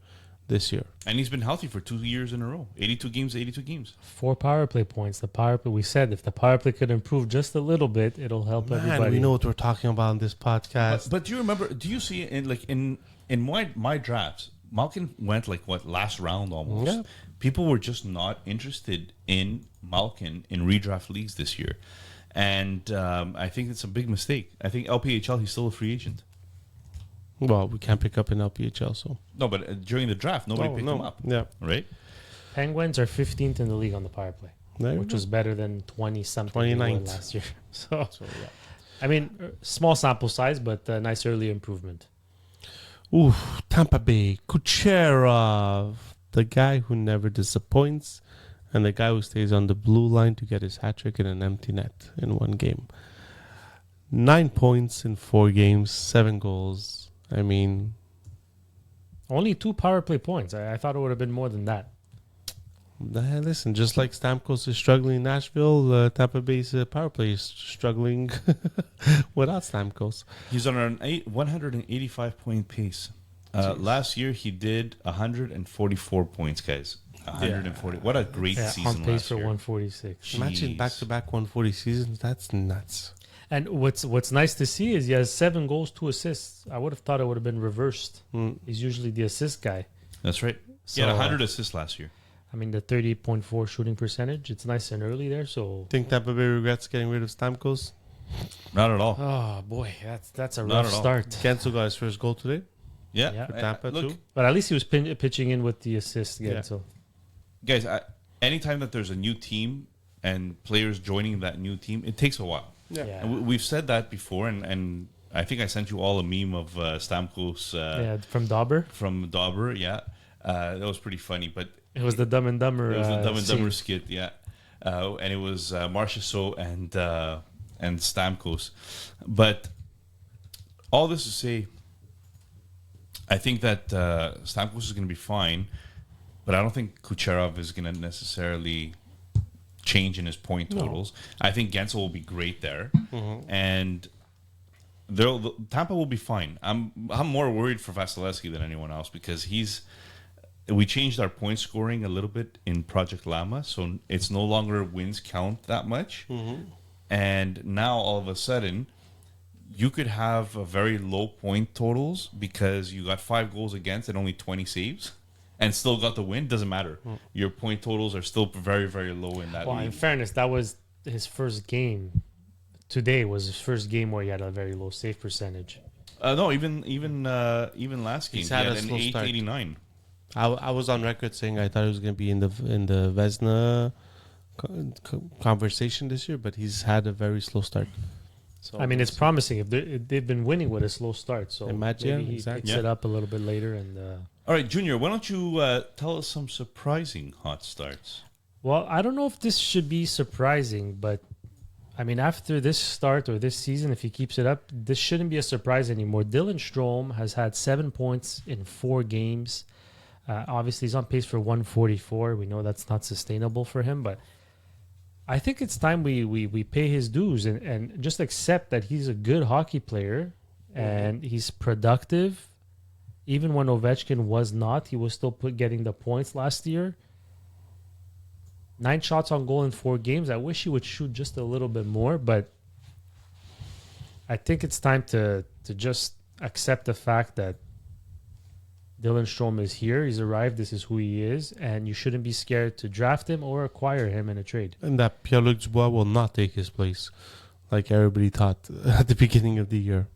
this year. And he's been healthy for 2 years in a row. 82 games, 82 games. 4 power play points. The power play, we said if the power play could improve just a little bit, it'll help Man, everybody. we know what we're talking about on this podcast. But do you remember? Do you see in my drafts? Malkin went last round almost. Yeah. People were just not interested in Malkin in redraft leagues this year, and I think it's a big mistake. I think LPHL he's still a free agent. Well, we can't pick up in LPHL, so. No, but during the draft, nobody picked him up. Yeah. Right? Penguins are 15th in the league on the power play, There you which go. was better than 20-something 29th. last year. So, I mean, small sample size, but a nice early improvement. Ooh, Tampa Bay, Kucherov, the guy who never disappoints, and the guy who stays on the blue line to get his hat trick in an empty net in one game. 9 points in 4 games, 7 goals. I mean, Only 2 power play points. I thought it would have been more than that. listen, just like Stamkos is struggling in Nashville, Tampa Bay's power play is struggling without Stamkos. He's on an 185-point pace. Last year he did 144 points, guys. 140. What a great Yeah, season on pace last for year. 146. Imagine Jeez. back-to-back 140 seasons. That's nuts. And what's nice to see is he has 7 goals, 2 assists. I would have thought it would have been reversed. He's usually the assist guy. That's right. He had So, 100 assists last year. I mean, the 30.4 shooting percentage, it's nice and early there. So, Think Tampa Bay regrets getting rid of Stamkos? Not at all. oh boy, that's a Not rough at all. start. Gensel got his first goal today. Yeah. Yeah. For Tampa, Look, too. But at least he was pitching in with the assist again. Yeah. So, guys, anytime that there's a new team and players joining that new team, it takes a while. yeah. And we've said that before, and I think I sent you all a meme of Stamkos Yeah, from Dauber. from Dauber. Yeah, that was pretty funny. But It was the Dumb and Dumber. it was the Dumb and scene. Dumber skit. Yeah, and it was Marchessault and Stamkos. But all this to say, I think that Stamkos is going to be fine, but I don't think Kucherov is going to necessarily change in his point totals. I think Gensel will be great there, and Tampa will be fine. I'm more worried for Vasilevsky than anyone else because we changed our point scoring a little bit in Project Llama, so it's no longer wins count that much, and now all of a sudden you could have a very low point totals because you got 5 goals against and only 20 saves. And still got the win, doesn't matter. Your point totals are still very, very low in that Well, in league. fairness, that was his first game. Today was his first game where he had a very low save percentage. No, even last game, He's he had had a an slow start. 889. I was on record saying I thought he was going to be in the Vesna conversation this year, but he's had a very slow start. So I mean, it's promising if they've been winning with a slow start. So Imagine, maybe he exactly. picks it up a little bit later. And All right, Junior, why don't you tell us some surprising hot starts? well, I don't know if this should be surprising, but I mean, after this start or this season, if he keeps it up, this shouldn't be a surprise anymore. Dylan Strome has had 7 points in 4 games. Obviously, he's on pace for 144. We know that's not sustainable for him, but I think it's time we pay his dues and just accept that he's a good hockey player and he's productive. Even when Ovechkin was not, he was still getting the points last year. 9 shots on goal in 4 games. I wish he would shoot just a little bit more, but I think it's time to just accept the fact that Dylan Strome is here. He's arrived. This is who he is, and you shouldn't be scared to draft him or acquire him in a trade. And that Pierre-Luc Dubois will not take his place, like everybody thought at the beginning of the year.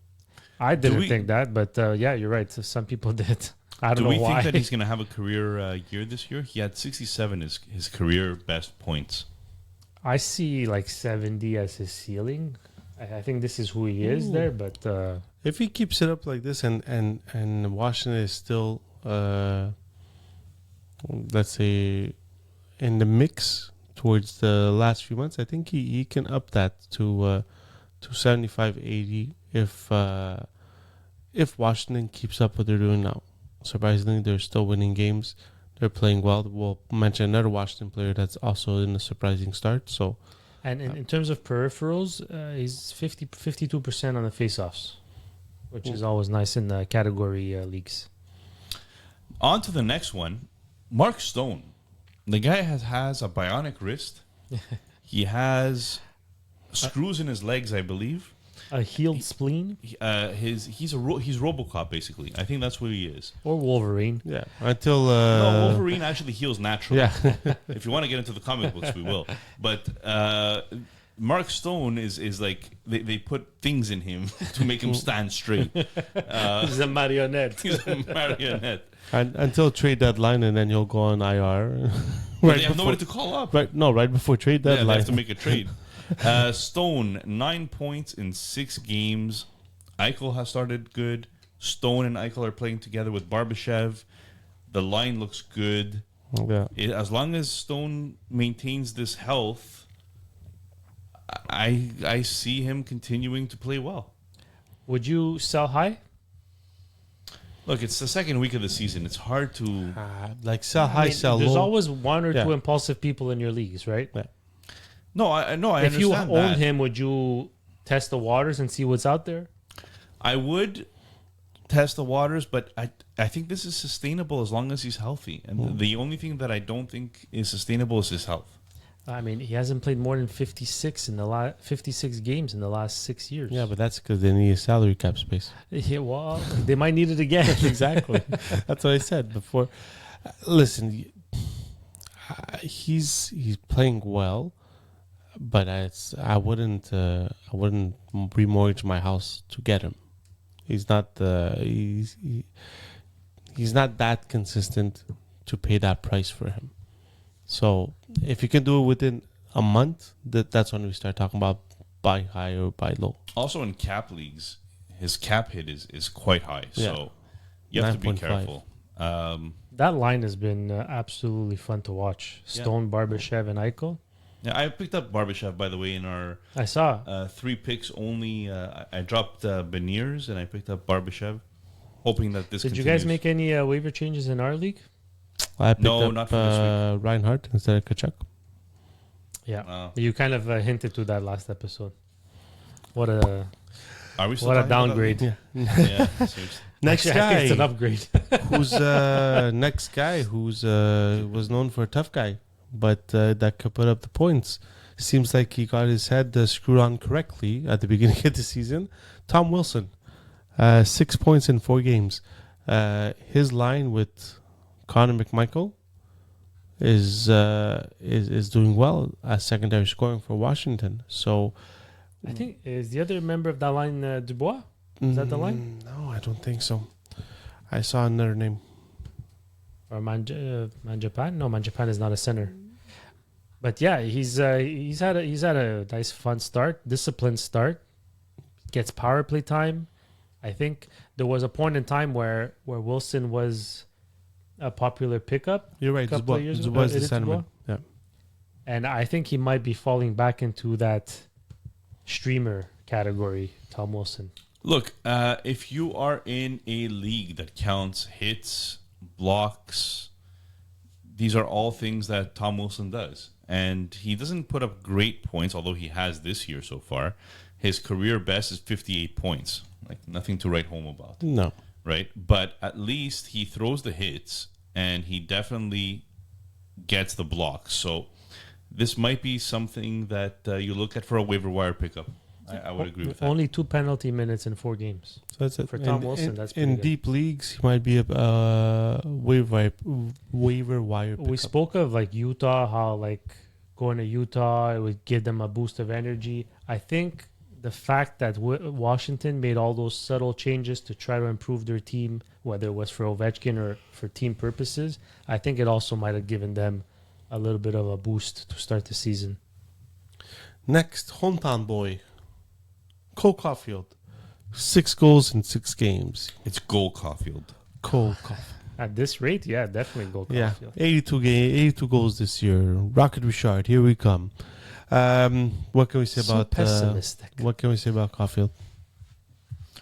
I didn't we- think that, but yeah, you're right. So some people did. I don't Do know we why. think that he's going to have a career year this year? He had 67 as his career best points. I see like 70 as his ceiling. I think this is who he is there, but If he keeps it up like this and Washington is still, let's say, in the mix towards the last few months, I think he can up that to 75, 80 if Washington keeps up what they're doing now. Surprisingly, they're still winning games. They're playing well. We'll mention another Washington player that's also in a surprising start. So, and in terms of peripherals, he's 52% on the faceoffs, which is always nice in the category leagues. On to the next one. Mark Stone. The guy has a bionic wrist. He has screws in his legs, I believe. A healed spleen He's RoboCop basically. I think that's what he is. or Wolverine. Yeah. Until No, Wolverine actually heals naturally. yeah. If you want to get into the comic books, we will. But Mark Stone is like they put things in him to make him stand straight. He's a marionette. He's a marionette. Until trade deadline, and then you'll go on IR. But they have nobody to call up. Right before trade Yeah, they deadline. have to make a trade. Stone, 9 points in 6 games. Eichel has started good. Stone and Eichel are playing together with Barbashev. The line looks good. Yeah. As long as Stone maintains this health, I see him continuing to play well. Would you sell high? Look, it's the second week of the season. It's hard to... Like sell high, sell There's low. always one or Yeah. two impulsive people in your leagues, right? Yeah. No, I If understand you that. own him, would you test the waters and see what's out there? I would test the waters, but I think this is sustainable as long as he's healthy. And the only thing that I don't think is sustainable is his health. I mean, he hasn't played more than 56 games in the last 6 years. Yeah, but that's because they need a salary cap space. Yeah, well, they might need it again. Exactly. That's what I said before. Listen, he's playing well, but I wouldn't remortgage my house to get him. He's not he's not that consistent to pay that price for him. So if you can do it within a month, that's when we start talking about buy high or buy low. Also in cap leagues, his cap hit is quite high. So you have to be 9.5. careful. That line has been absolutely fun to watch. Stone, Barbashev, and Eichel. Yeah, I picked up Barbashev, by the way, in our I saw. 3 picks only. I dropped Beniers and I picked up Barbashev, hoping that this Did continues. you guys make any waiver changes in our league? I picked No, up not for this Reinhardt instead of Kachuk. Yeah. Oh. You kind of hinted to that last episode. What a Are we still what a talking about downgrade. that? Yeah, seriously. Next Actually, I think it's an guy, upgrade. who's next guy who's was known for a tough guy, but that could put up the points. Seems like he got his head screwed on correctly at the beginning of the season. Tom Wilson, 6 points in 4 games. His line with Connor McMichael is doing well as secondary scoring for Washington. So I think is the other member of that line Dubois? Is that the line? No, I don't think so. I saw another name. Or Manjapan? No, Manjapan is not a center. But yeah, he's had a nice fun start, disciplined start. Gets power play time. I think there was a point in time where Wilson was a popular pickup. You're right. Couple of years ago. Dubois is Is the it Dubois? centerman. Yeah. And I think he might be falling back into that streamer category, Tom Wilson. Look, if you are in a league that counts hits, blocks, these are all things that Tom Wilson does. And he doesn't put up great points, although he has this year so far. His career best is 58 points. Like, nothing to write home about. No. Right? But at least he throws the hits, and he definitely gets the blocks. So this might be something that you look at for a waiver wire pickup. I would agree with that. Only 2 penalty minutes in 4 games. So that's it. For Tom Wilson, that's pretty in good. deep leagues, he might be a waiver wire We pickup. spoke of like Utah, how like going to Utah it would give them a boost of energy. I think the fact that Washington made all those subtle changes to try to improve their team, whether it was for Ovechkin or for team purposes, I think it also might have given them a little bit of a boost to start the season. Next, hometown boy, Cole Caulfield. 6 goals in 6 games. It's Goal Caulfield. Cole Caulfield. At this rate, yeah, definitely go Yeah, Caulfield. 82 goals this year. Rocket Richard, here we come. What can we say So about pessimistic. what can we say about Caulfield?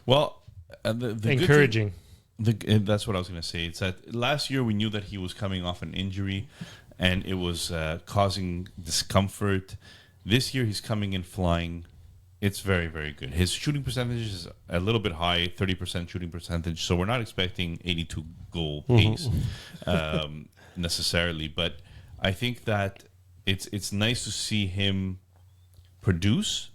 Well, the good Encouraging. that's what I was going to say. It's that last year we knew that he was coming off an injury and it was causing discomfort. This year he's coming in flying. It's very, very good. His shooting percentage is a little bit high, 30% shooting percentage. So we're not expecting 82 goal pace necessarily. But I think that it's nice to see him produce.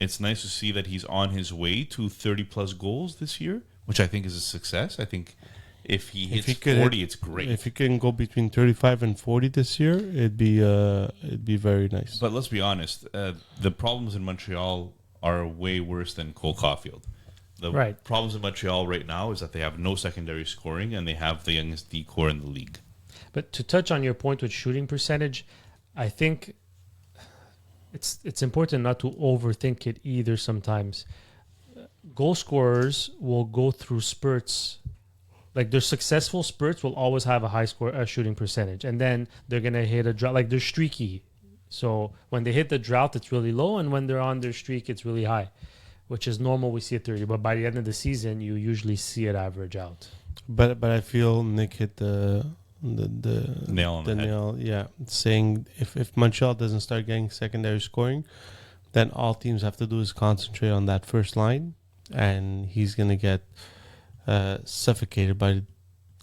It's nice to see that he's on his way to 30-plus goals this year, which I think is a success. I think if he hits 40, it's great. If he can go between 35 and 40 this year, it'd be very nice. But let's be honest, the problems in Montreal are way worse than Cole Caulfield. The problems in Montreal right now is that they have no secondary scoring and they have the youngest D-core in the league. But to touch on your point with shooting percentage, I think it's important not to overthink it either sometimes. Goal scorers will go through spurts. Like their successful spurts will always have a high shooting percentage, and then they're gonna hit a drought. Like they're streaky, so when they hit the drought, it's really low, and when they're on their streak, it's really high, which is normal. We see it 30, but by the end of the season, you usually see it average out. But I feel Nick hit the nail on the head. nail. Yeah, saying if Montreal doesn't start getting secondary scoring, then all teams have to do is concentrate on that first line, and he's gonna get suffocated by the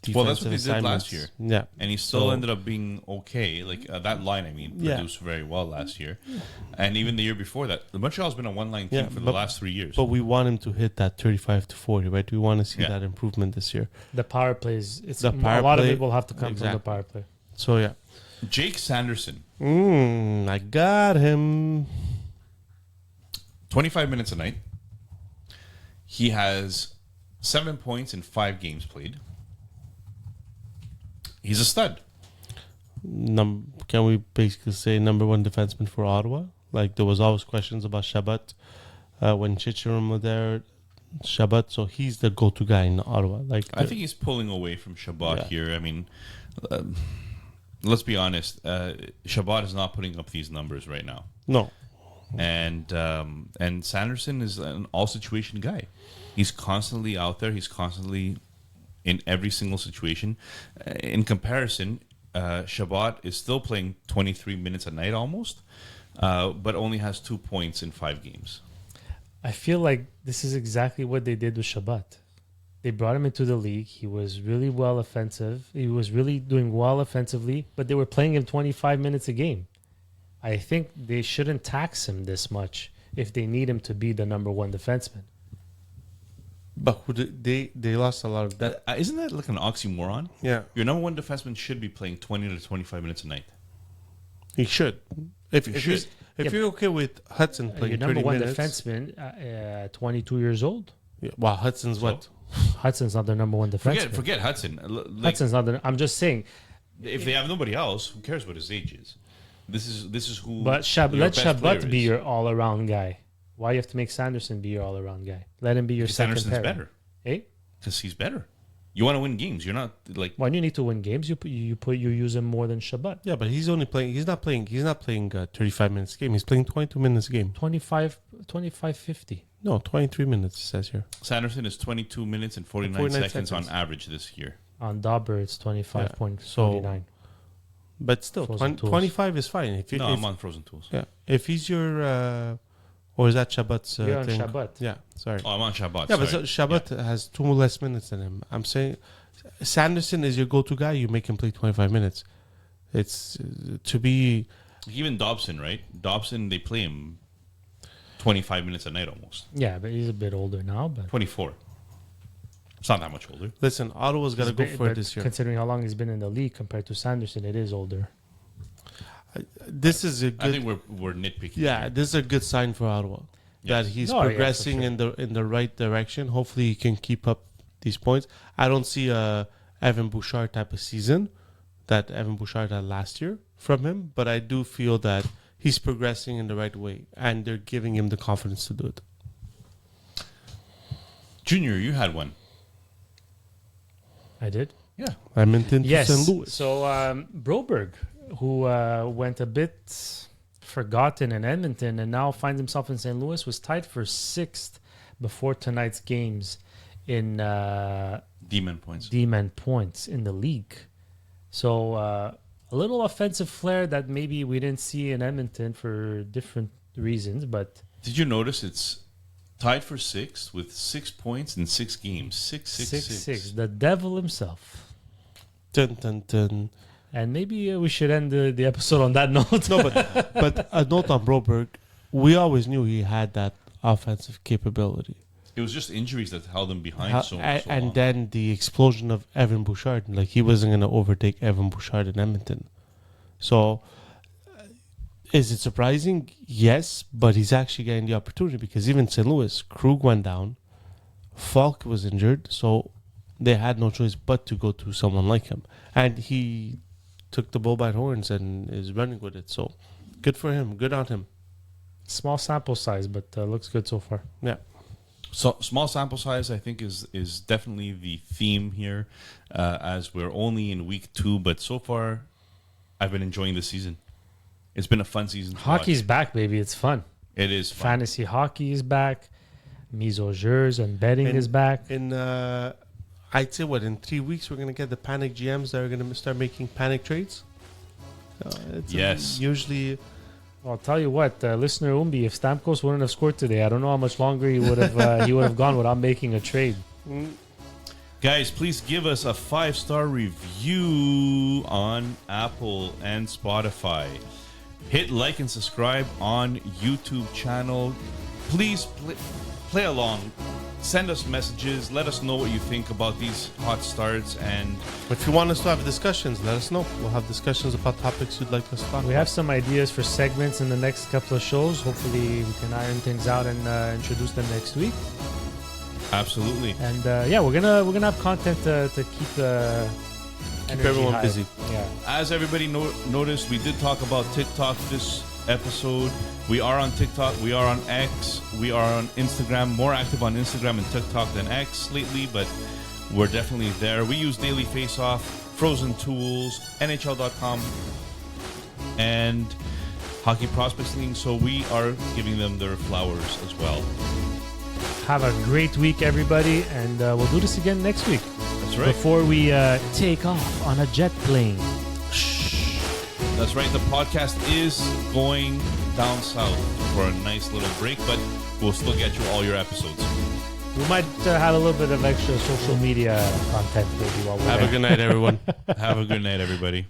defensive Well, that's what they did assignments. last year. Yeah, And he still ended up being okay. Like that line, produced very well last year. And even the year before that, the Montreal's been a one-line team for the last 3 years. But we want him to hit that 35 to 40, right? We want to see that improvement this year. The power plays. The power a lot of play, it will have to come from the power play. So yeah, Jake Sanderson, I got him. 25 minutes a night. He has 7 points in 5 games played. He's a stud. Can we basically say number one defenseman for Ottawa? Like there was always questions about Shabbat when Chicharum was there. Shabbat, so he's the go-to guy in Ottawa. Like I think he's pulling away from Shabbat here. I mean, let's be honest. Shabbat is not putting up these numbers right now. No. And Sanderson is an all-situation guy. He's constantly out there. He's constantly in every single situation. In comparison, Shabbat is still playing 23 minutes a night almost, but only has 2 points in 5 games. I feel like this is exactly what they did with Shabbat. They brought him into the league. He was really well offensive. He was really doing well offensively, but they were playing him 25 minutes a game. I think they shouldn't tax him this much if they need him to be the number one defenseman. But they lost a lot of that. Isn't that like an oxymoron? Yeah, Your number one defenseman should be playing 20 to 25 minutes a night. he should. If you're okay with Hudson playing Your number 30 one minutes, defenseman, 22 years old. Yeah, wow, Hudson's what? Hudson's not their number one defenseman. Forget Hudson. Hudson's not their. I'm just saying. If they have nobody else, who cares what his age is? This is who. But let Shabbat be your all-around guy. Why you have to make Sanderson be your all-around guy? Let him be your second Sanderson's pair. better. Eh? Because he's better. You want to win games. You're not like. When you need to win games, you use him more than Shabbat. Yeah, but he's only playing. He's not playing 35 minutes a game. He's playing 22 minutes a game. 25, 50. No, 23 minutes it says here. Sanderson is 22 minutes and 49 seconds on average this year. On Dauber, it's 25.49. But still, 25 is fine. I'm on Frozen Tools. Yeah, if he's your, or is that Shabbat's You're on thing? Shabbat. Yeah, sorry. Oh, I'm on Shabbat. Yeah, but sorry. Shabbat has 2 less minutes than him. I'm saying Sanderson is your go-to guy. You make him play 25 minutes. It's to be... Even Dobson, right? Dobson, they play him 25 minutes a night almost. Yeah, but he's a bit older now. But 24. It's not that much older. Listen, Ottawa's got to go for it this year. Considering how long he's been in the league compared to Sanderson, it is older. This is a good... I think we're nitpicking. Yeah, here. this is a good sign for Ottawa. Yes. That he's Oh, yeah, for progressing sure. in the right direction. Hopefully he can keep up these points. I don't see a Evan Bouchard type of season that Evan Bouchard had last year from him, but I do feel that he's progressing in the right way, and they're giving him the confidence to do it. Junior, you had one. I did. Yeah. Edmonton Yes. to St. Louis. So Broberg, who went a bit forgotten in Edmonton and now finds himself in St. Louis, was tied for 6th before tonight's games in D-man points. D-man points in the league. So a little offensive flair that maybe we didn't see in Edmonton for different reasons, but Did you notice it's tied for sixth with 6 points in 6 games? 6. The devil himself. Dun, dun, dun. And maybe we should end the episode on that note. No, but a note on Broberg. We always knew he had that offensive capability. It was just injuries that held him behind so long. And then the explosion of Evan Bouchard. Like, he wasn't going to overtake Evan Bouchard in Edmonton. So, is it surprising? Yes, but he's actually getting the opportunity because even St. Louis, Krug went down, Falk was injured, so they had no choice but to go to someone like him. And he took the bull by the horns and is running with it. So, good for him. Good on him. Small sample size, but looks good so far. Yeah. So small sample size, I think, is definitely the theme here, as we're only in week 2. But so far, I've been enjoying the season. It's been a fun season. Hockey's back, baby. It's fun. It is fun. Fantasy hockey is back. Mise au jeux and betting is back. I'd say, in 3 weeks, we're going to get the panic GMs that are going to start making panic trades? Yes. Usually... I'll tell you what, listener Umbi, if Stamkos wouldn't have scored today, I don't know how much longer he would have gone without making a trade. Guys, please give us a 5-star review on Apple and Spotify. Hit like and subscribe on YouTube channel. Please play along. Send us messages. Let us know what you think about these hot starts. And if you want us to have discussions, let us know. We'll have discussions about topics you'd like us to talk about. We have some ideas for segments in the next couple of shows. Hopefully, we can iron things out and introduce them next week. Absolutely. And we're gonna have content to keep everyone high. busy. Yeah. As everybody noticed, we did talk about TikTok this episode. We are on TikTok. We are on X. We are on Instagram. More active on Instagram and TikTok than X lately, but we're definitely there. We use Daily Face Off, Frozen Tools, NHL.com, and Hockey Prospects League. So we are giving them their flowers as well. Have a great week, everybody, and we'll do this again next week. That's right. Before we take off on a jet plane. That's right. The podcast is going down south for a nice little break, but we'll still get you all your episodes. We might have a little bit of extra social media content maybe while we're Have there. a good night, everyone. Have a good night, everybody.